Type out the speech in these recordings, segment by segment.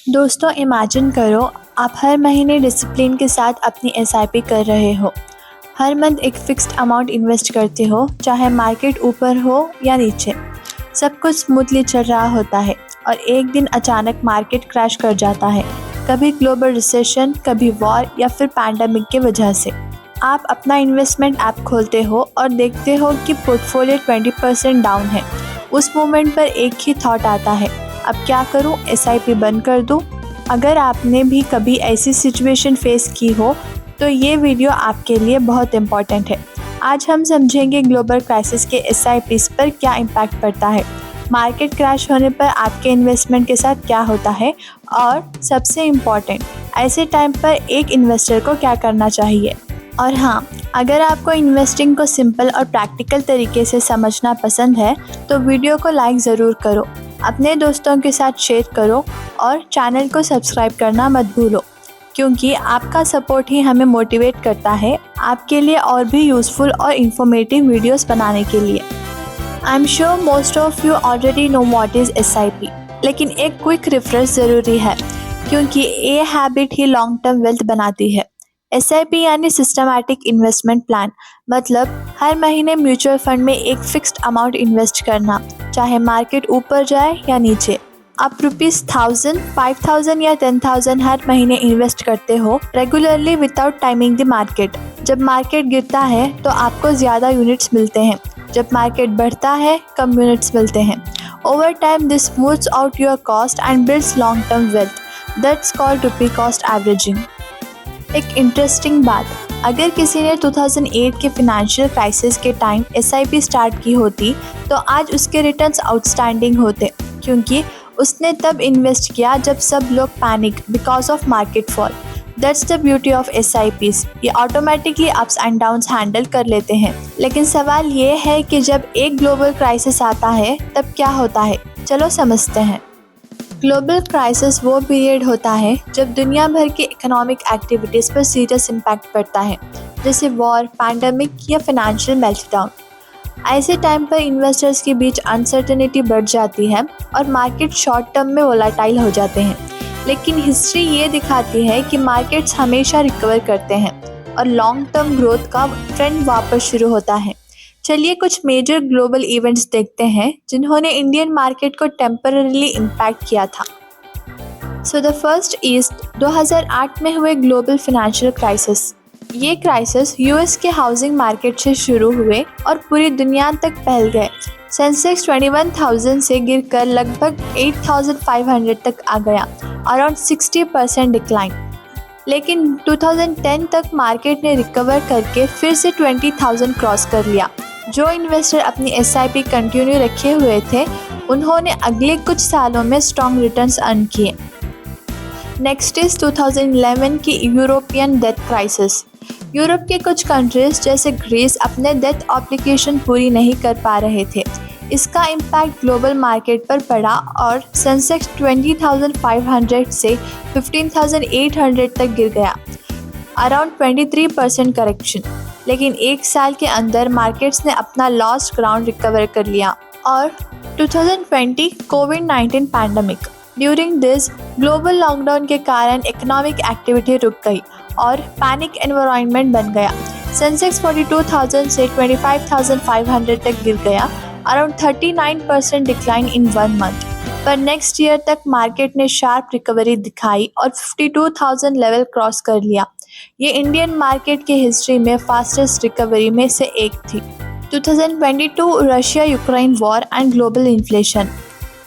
दोस्तों इमेजिन करो, आप हर महीने डिसिप्लिन के साथ अपनी एसआईपी कर रहे हो। हर मंथ एक फिक्स्ड अमाउंट इन्वेस्ट करते हो, चाहे मार्केट ऊपर हो या नीचे। सब कुछ स्मूथली चल रहा होता है और एक दिन अचानक मार्केट क्रैश कर जाता है। कभी ग्लोबल रिसेशन, कभी वॉर या फिर पैंडेमिक की वजह से। आप अपना इन्वेस्टमेंट ऐप खोलते हो और देखते हो कि पोर्टफोलियो 20% डाउन है। उस मोमेंट पर एक ही थॉट आता है, अब क्या करूं, एसआईपी बंद कर दूं? अगर आपने भी कभी ऐसी सिचुएशन फेस की हो तो ये वीडियो आपके लिए बहुत इम्पॉर्टेंट है। आज हम समझेंगे ग्लोबल क्राइसिस के एसआईपीज़ पर क्या इम्पैक्ट पड़ता है, मार्केट क्रैश होने पर आपके इन्वेस्टमेंट के साथ क्या होता है और सबसे इम्पॉर्टेंट, ऐसे टाइम पर एक इन्वेस्टर को क्या करना चाहिए। और हाँ, अगर आपको इन्वेस्टिंग को सिंपल और प्रैक्टिकल तरीके से समझना पसंद है तो वीडियो को लाइक ज़रूर करो, अपने दोस्तों के साथ शेयर करो और चैनल को सब्सक्राइब करना मत भूलो, क्योंकि आपका सपोर्ट ही हमें मोटिवेट करता है आपके लिए और भी यूज़फुल और इन्फॉर्मेटिव वीडियोस बनाने के लिए। I am sure most of you already know what is SIP, लेकिन एक क्विक रिफ्रेश ज़रूरी है, क्योंकि ये हैबिट ही लॉन्ग टर्म वेल्थ बनाती है। एसआईपी यानी सिस्टमैटिक इन्वेस्टमेंट प्लान, मतलब हर महीने म्यूचुअल फंड में एक फिक्स्ड अमाउंट इन्वेस्ट करना, चाहे मार्केट ऊपर जाए या नीचे। आप ₹1000, 5000 या 10,000 हर महीने इन्वेस्ट करते हो regularly without timing the market. जब मार्केट गिरता है तो आपको ज़्यादा यूनिट्स मिलते हैं, जब मार्केट बढ़ता है कम यूनिट्स मिलते हैं। Over time this smooths out your cost and builds long term wealth. That's called rupee cost averaging. एक इंटरेस्टिंग बात, अगर किसी ने 2008 के फाइनेंशियल क्राइसिस के टाइम एसआईपी स्टार्ट की होती तो आज उसके रिटर्न्स आउटस्टैंडिंग होते, क्योंकि उसने तब इन्वेस्ट किया जब सब लोग panic because of market fall. That's the beauty of SIPs, ये automatically ups and downs handle कर लेते हैं। लेकिन सवाल ये है कि जब एक ग्लोबल क्राइसिस आता है तब क्या होता है, चलो समझते हैं। ग्लोबल क्राइसिस वो पीरियड होता है जब दुनिया भर की इकोनॉमिक एक्टिविटीज़ पर सीरियस इम्पैक्ट पड़ता है, जैसे वॉर, पैंडेमिक या फाइनेंशियल मेल्टडाउन। ऐसे टाइम पर इन्वेस्टर्स के बीच अनसर्टेनिटी बढ़ जाती है और मार्केट शॉर्ट टर्म में वोलेटाइल हो जाते हैं। लेकिन हिस्ट्री ये दिखाती है कि मार्केट्स हमेशा रिकवर करते हैं और लॉन्ग टर्म ग्रोथ का ट्रेंड वापस शुरू होता है। चलिए कुछ मेजर ग्लोबल इवेंट्स देखते हैं जिन्होंने इंडियन मार्केट को टेम्पररीली इम्पैक्ट किया था। सो द फर्स्ट इज 2008 में हुए ग्लोबल फाइनेंशियल क्राइसिस। ये क्राइसिस यूएस के हाउसिंग मार्केट से शुरू हुए और पूरी दुनिया तक फैल गए। सेंसेक्स 21,000 से गिरकर लगभग 8,500 तक आ गया, अराउंड 60% डिक्लाइन। लेकिन 2010 तक मार्केट ने रिकवर करके फिर से 20,000 क्रॉस कर लिया। जो इन्वेस्टर अपनी एसआईपी कंटिन्यू रखे हुए थे उन्होंने अगले कुछ सालों में स्ट्रॉन्ग रिटर्न्स अर्न किए। नेक्स्ट इज 2011 की यूरोपियन डेट क्राइसिस। यूरोप के कुछ कंट्रीज जैसे ग्रीस अपने डेट ऑब्लिगेशन पूरी नहीं कर पा रहे थे। इसका इम्पैक्ट ग्लोबल मार्केट पर पड़ा और सेंसेक्स 20,500 से 15,800 तक गिर गया, अराउंड 23% करेक्शन। लेकिन एक साल के अंदर मार्केट्स ने अपना लॉस्ट ग्राउंड रिकवर कर लिया। और 2020 कोविड-19 pandemic. During this global lockdown के कारण इकोनॉमिक एक्टिविटी रुक गई और पैनिक एनवायरनमेंट बन गया। सेंसेक्स 42,000 से 25,500 तक गिर गया, अराउंड 39% डिक्लाइन इन 1 मंथ। पर नेक्स्ट ईयर तक मार्केट ने शार्प रिकवरी दिखाई और 52,000 लेवल क्रॉस कर लिया। ये इंडियन मार्केट की हिस्ट्री में फास्टेस्ट रिकवरी में से एक थी। 2022 Russia Ukraine war and global inflation.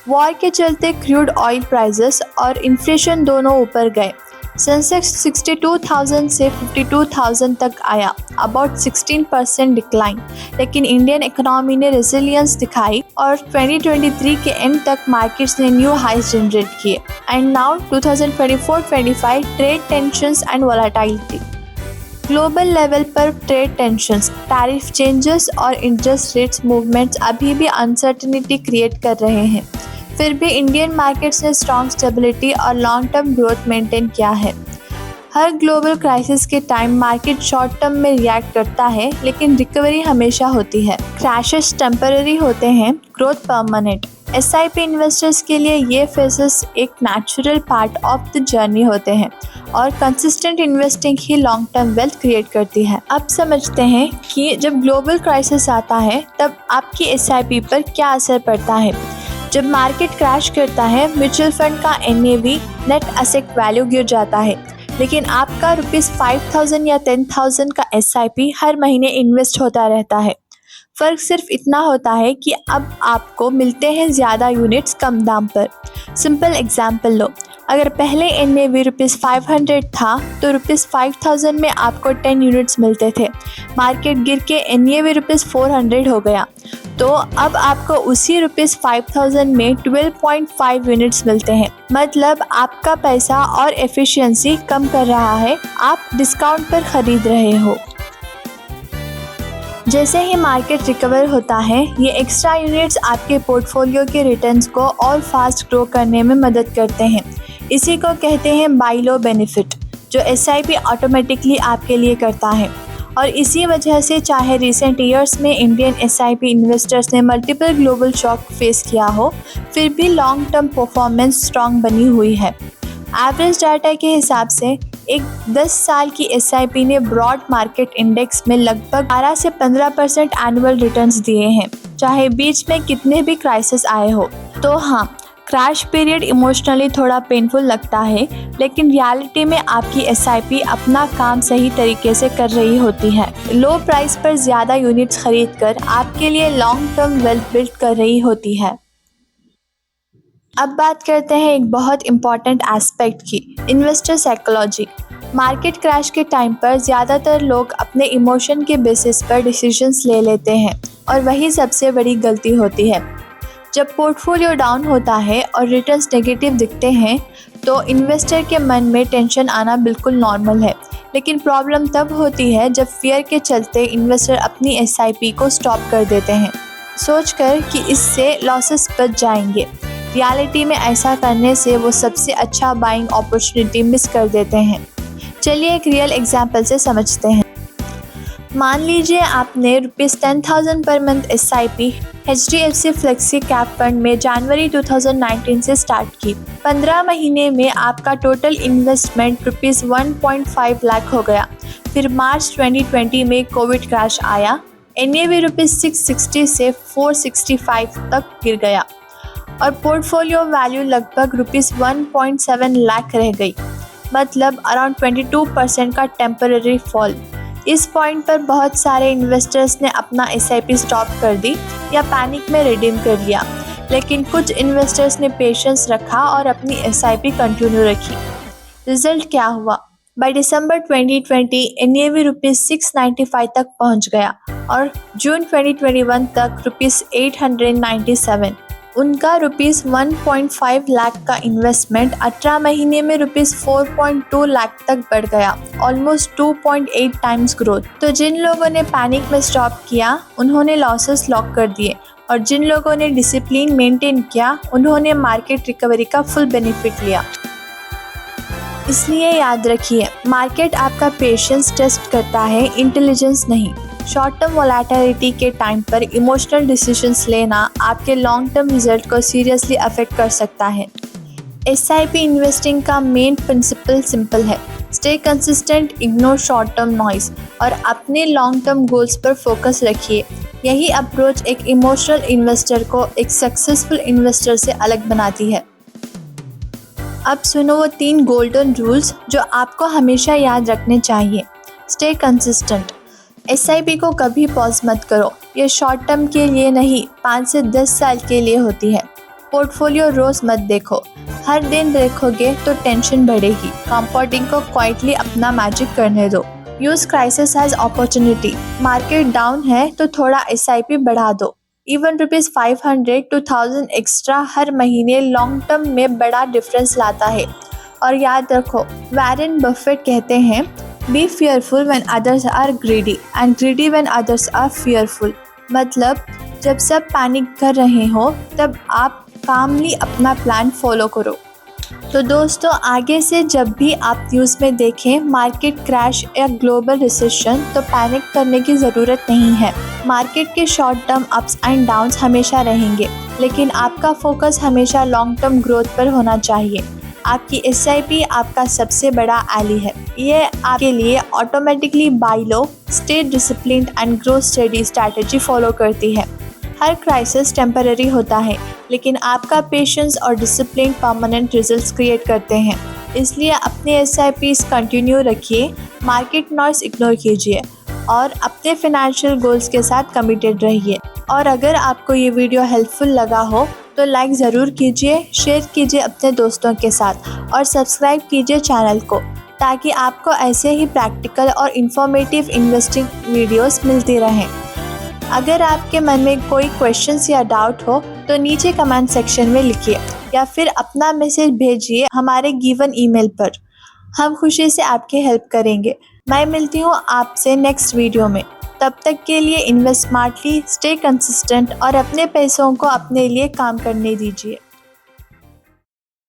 War के चलते क्रूड ऑयल प्राइसेस और इन्फ्लेशन दोनों ऊपर गए। सेंसेक्स 62,000 से 52,000 तक आया, अबाउट 16% डिक्लाइन। लेकिन इंडियन इकोनॉमी ने रेजिलियंस दिखाई और 2023 के एंड तक मार्केट्स ने न्यू हाइज जनरेट किए। And now 2024-25 trade tensions and volatility. Global level पर ट्रेड टेंशंस, टैरिफ चेंजेस और इंटरेस्ट रेट्स मूवमेंट्स अभी भी अनसर्टेनिटी क्रिएट कर रहे हैं। फिर भी इंडियन मार्केट्स ने स्ट्रॉन्ग स्टेबिलिटी और लॉन्ग टर्म ग्रोथ मेंटेन किया है। हर ग्लोबल क्राइसिस के टाइम मार्केट शॉर्ट टर्म में रिएक्ट करता है, लेकिन रिकवरी हमेशा होती है। क्रैशेस टेम्पररी होते हैं, ग्रोथ परमानेंट। एसआईपी इन्वेस्टर्स के लिए ये फेजेस एक natural part of the journey होते हैं और कंसिस्टेंट इन्वेस्टिंग ही लॉन्ग टर्म वेल्थ क्रिएट करती है। अब समझते हैं कि जब ग्लोबल क्राइसिस आता है तब आपकी एसआईपी पर क्या असर पड़ता है। जब मार्केट क्रैश करता है, म्यूचुअल फंड का एनएवी नेट एसेट वैल्यू गिर जाता है, लेकिन आपका ₹5,000 या 10,000 का एसआईपी हर महीने इन्वेस्ट होता रहता है। फ़र्क सिर्फ इतना होता है कि अब आपको मिलते हैं ज़्यादा यूनिट्स कम दाम पर। सिंपल एग्जाम्पल लो, अगर पहले एनएवी ₹500 था तो ₹5,000 में आपको 10 यूनिट्स मिलते थे। मार्केट गिर के एनएवी ₹400 हो गया, तो अब आपको उसी ₹5,000 में 12.5 यूनिट्स मिलते हैं। मतलब आपका पैसा और एफिशिएंसी कम कर रहा है, आप डिस्काउंट पर ख़रीद रहे हो। जैसे ही मार्केट रिकवर होता है, ये एक्स्ट्रा यूनिट्स आपके पोर्टफोलियो के रिटर्न्स को और फास्ट ग्रो करने में मदद करते हैं। इसी को कहते हैं बाय लो बेनिफिट, जो एसआईपी ऑटोमेटिकली आपके लिए करता है। और इसी वजह से चाहे रिसेंट ईयर्स में इंडियन एसआईपी इन्वेस्टर्स ने मल्टीपल ग्लोबल शॉक फेस किया हो, फिर भी लॉन्ग टर्म परफॉर्मेंस स्ट्रॉन्ग बनी हुई है। एवरेज डाटा के हिसाब से एक 10 साल की एसआईपी ने ब्रॉड मार्केट इंडेक्स में लगभग 12 से 15% एनुअल रिटर्न्स दिए हैं, चाहे बीच में कितने भी क्राइसिस आए हो। तो हाँ, क्रैश पीरियड इमोशनली थोड़ा पेनफुल लगता है, लेकिन रियलिटी में आपकी एसआईपी अपना काम सही तरीके से कर रही होती है। लो प्राइस पर ज़्यादा यूनिट्स खरीदकर आपके लिए लॉन्ग टर्म वेल्थ बिल्ड कर रही होती है। अब बात करते हैं एक बहुत इम्पॉर्टेंट एस्पेक्ट की, इन्वेस्टर साइकोलॉजी। मार्केट क्रैश के टाइम पर ज़्यादातर लोग अपने इमोशन के बेसिस पर डिसीजंस ले लेते हैं और वही सबसे बड़ी गलती होती है। जब पोर्टफोलियो डाउन होता है और रिटर्न्स नेगेटिव दिखते हैं तो इन्वेस्टर के मन में टेंशन आना बिल्कुल नॉर्मल है, लेकिन प्रॉब्लम तब होती है जब फियर के चलते इन्वेस्टर अपनी एसआईपी को स्टॉप कर देते हैं, सोचकर कि इससे लॉसेस बच जाएंगे। रियलिटी में ऐसा करने से वो सबसे अच्छा बाइंग अपॉर्चुनिटी मिस कर देते हैं। चलिए एक रियल एग्जांपल से समझते हैं। मान लीजिए आपने ₹10,000 per month SIP HDFC flexi cap fund में जनवरी 2019 से स्टार्ट की। 15 महीने में आपका टोटल इन्वेस्टमेंट ₹1.5 लाख हो गया। फिर मार्च 2020 में कोविड क्रैश आया, एनएवी ₹660 से 465 तक गिर गया और पोर्टफोलियो वैल्यू लगभग ₹1.7 लाख रह गई, मतलब अराउंड 22% का टेम्पररी फॉल। इस पॉइंट पर बहुत सारे इन्वेस्टर्स ने अपना एसआईपी स्टॉप कर दी या पैनिक में रिडीम कर लिया, लेकिन कुछ इन्वेस्टर्स ने पेशेंस रखा और अपनी एसआईपी कंटिन्यू रखी। रिजल्ट क्या हुआ? बाय दिसंबर 2020 एनएवी ₹695 तक पहुंच गया और जून 2021 तक ₹897। उनका ₹1.5 लाख का इन्वेस्टमेंट 18 महीने में ₹4.2 लाख तक बढ़ गया, ऑलमोस्ट 2.8 टाइम्स ग्रोथ। तो जिन लोगों ने पैनिक में स्टॉप किया उन्होंने लॉसेस लॉक कर दिए और जिन लोगों ने डिसिप्लिन मेंटेन किया उन्होंने मार्केट रिकवरी का फुल बेनिफिट लिया। इसलिए याद रखिए, मार्केट आपका पेशेंस टेस्ट करता है, इंटेलिजेंस नहीं। शॉर्ट टर्म वोलेटिलिटी के टाइम पर इमोशनल डिसीजंस लेना आपके लॉन्ग टर्म रिजल्ट को सीरियसली अफेक्ट कर सकता है। एसआईपी इन्वेस्टिंग का मेन प्रिंसिपल सिंपल है, stay consistent, ignore short term noise और अपने लॉन्ग टर्म गोल्स पर फोकस रखिए। यही अप्रोच एक इमोशनल इन्वेस्टर को एक सक्सेसफुल इन्वेस्टर से अलग बनाती है। अब सुनो वो 3 गोल्डन रूल्स जो आपको हमेशा याद रखने चाहिए। स्टे कंसिस्टेंट, एसआईपी को कभी पॉज मत करो, ये शॉर्ट टर्म के लिए नहीं 5 से 10 साल के लिए होती है। पोर्टफोलियो रोज मत देखो, हर दिन देखोगे तो टेंशन बढ़ेगी। कंपाउंडिंग को क्वाइटली अपना मैजिक करने दो। Use crisis as opportunity, market down है तो थोड़ा एसआईपी बढ़ा दो। इवन ₹500 to 1000 एक्स्ट्रा हर महीने लॉन्ग टर्म में बड़ा डिफरेंस लाता है। और याद रखो, वॉरेन बफेट कहते हैं, B fearful when others are greedy and greedy when others are fearful। मतलब जब सब पैनिक कर रहे हो तब आप कामली अपना प्लान फॉलो करो। तो दोस्तों, आगे से जब भी आप न्यूज़ में देखें मार्केट क्रैश या ग्लोबल रिसेशन तो पैनिक करने की ज़रूरत नहीं है। मार्केट के short term ups and downs हमेशा रहेंगे, लेकिन आपका फोकस हमेशा लॉन्ग टर्म ग्रोथ पर होना चाहिए। आपकी एसआईपी आपका सबसे बड़ा एली है। ये आपके लिए automatically bye low, stay disciplined and grow study strategy follow करती है। हर क्राइसिस टेम्पररी होता है, लेकिन आपका पेशेंस और डिसिप्लिन परमानेंट रिजल्ट्स क्रिएट करते हैं। इसलिए अपने एसआईपीज़ कंटिन्यू रखिए, मार्केट नॉइस इग्नोर कीजिए और अपने फाइनेंशियल गोल्स के साथ कमिटेड रहिए। और अगर आपको ये वीडियो हेल्पफुल लगा हो तो लाइक ज़रूर कीजिए, शेयर कीजिए अपने दोस्तों के साथ और सब्सक्राइब कीजिए चैनल को, ताकि आपको ऐसे ही प्रैक्टिकल और इन्फॉर्मेटिव इन्वेस्टिंग वीडियोस मिलती रहें। अगर आपके मन में कोई क्वेश्चंस या डाउट हो तो नीचे कमेंट सेक्शन में लिखिए या फिर अपना मैसेज भेजिए हमारे गिवन ईमेल पर। हम खुशी से आपकी हेल्प करेंगे। मैं मिलती हूँ आपसे नेक्स्ट वीडियो में। तब तक के लिए इन्वेस्ट स्मार्टली, स्टे कंसिस्टेंट और अपने पैसों को अपने लिए काम करने दीजिए।